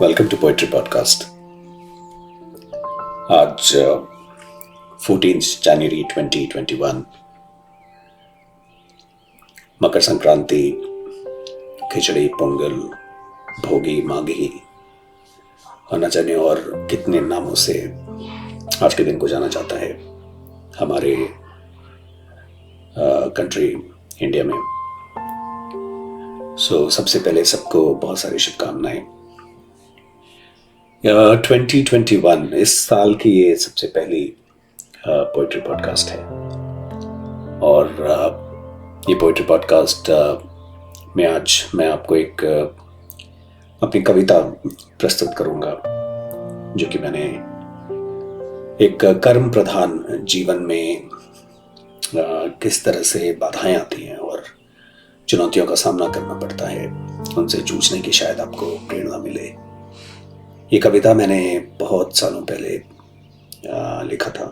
Welcome to poetry podcast. आज 14 जनवरी 2021, मकर संक्रांति, खिचड़ी, पोंगल, भोगी, माघी और न जाने और कितने नामों से आज के दिन को जाना जाता है हमारे कंट्री इंडिया में। सबसे पहले सबको बहुत सारी शुभकामनाएं। 2021 इस साल की ये सबसे पहली पोइट्री पॉडकास्ट है और ये पोइट्री पॉडकास्ट में आज मैं आपको एक अपनी कविता प्रस्तुत करूंगा जो कि मैंने एक कर्म प्रधान जीवन में किस तरह से बाधाएं आती हैं और चुनौतियों का सामना करना पड़ता है, उनसे जूझने की शायद आपको प्रेरणा मिले। ये कविता मैंने बहुत सालों पहले लिखा था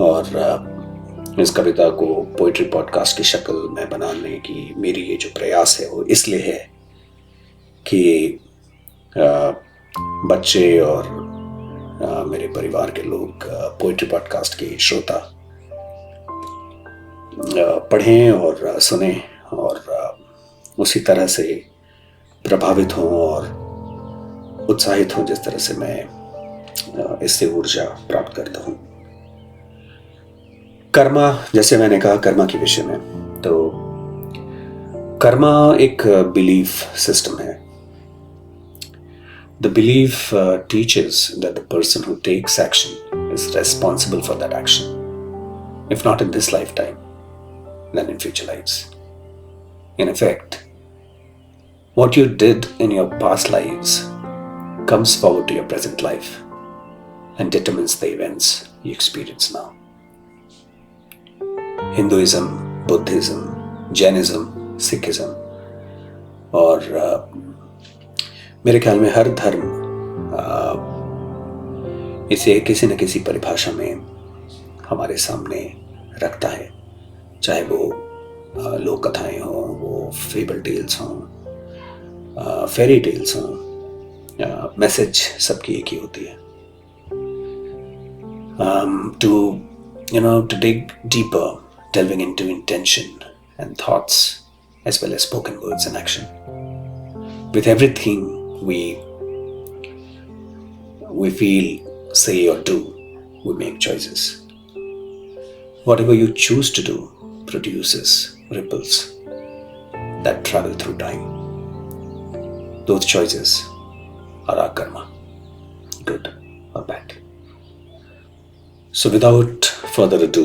और इस कविता को पोइट्री पॉडकास्ट की शक्ल में बनाने की मेरी ये जो प्रयास है वो इसलिए है कि बच्चे और मेरे परिवार के लोग पोइट्री पॉडकास्ट के श्रोता पढ़ें और सुने और उसी तरह से प्रभावित हों और उत्साहित हूं जिस तरह से मैं इससे ऊर्जा प्राप्त करता हूं। कर्मा, जैसे मैंने कहा कर्मा के विषय में, तो कर्मा एक बिलीफ सिस्टम है। The belief teaches that the person who takes action is responsible for that action, if not in this life time then in future lives. In effect, what you did in your past lives comes forward to your present life and determines the events you experience now. Hinduism, Buddhism, Jainism, Sikhism और मेरे ख्याल में हर धर्म इसे किसी न किसी परिभाषा में हमारे सामने रखता है, चाहे वो लोक कथाएं हों, वो फेबल टेल्स हों, फेरी टेल्स हों, मैसेज सबकी एक ही होती है। To dig deeper, delving into intention and thoughts as well as spoken words and action. With everything we feel, say or do, we make choices. Whatever you choose to do produces ripples that travel through time. Those choices are our karma, good or bad. So without further ado,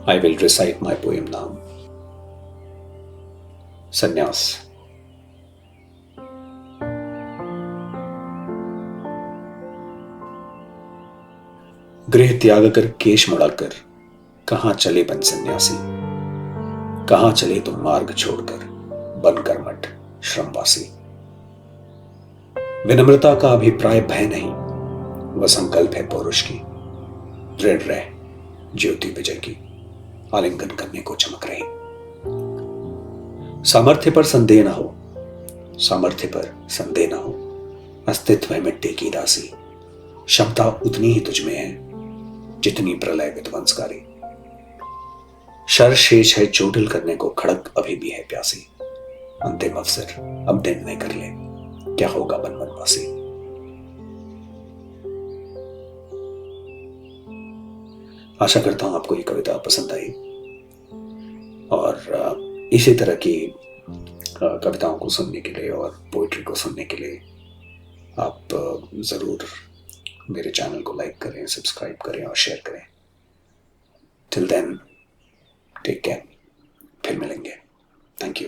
I will recite my poem now. Sannyas. गृह त्याग कर केश मुड़ाकर कहां चले बन सन्यासी, कहां चले तुम मार्ग छोड़कर बनकर मठ श्रमवासी। विनम्रता का अभिप्राय भय नहीं, वह संकल्प है पौरुष की। दृढ़ रह ज्योति विजय की, आलिंगन करने को चमक रही। सामर्थ्य पर संदेह न हो, सामर्थ्य पर संदेह न हो, अस्तित्व है मिट्टी की दासी। क्षमता उतनी ही तुझ में है जितनी प्रलय विध्वंसकारी। शर शेष है चोटिल करने को, खड़क अभी भी है प्यासी। अंतिम अवसर अब निर्णय कर ले, क्या होगा बन वनवासी। आशा करता हूं आपको ये कविता पसंद आई और इसी तरह की कविताओं को सुनने के लिए और पोइट्री को सुनने के लिए आप जरूर मेरे चैनल को लाइक करें, सब्सक्राइब करें और शेयर करें। टिल देन, टेक केयर, फिर मिलेंगे। Thank you.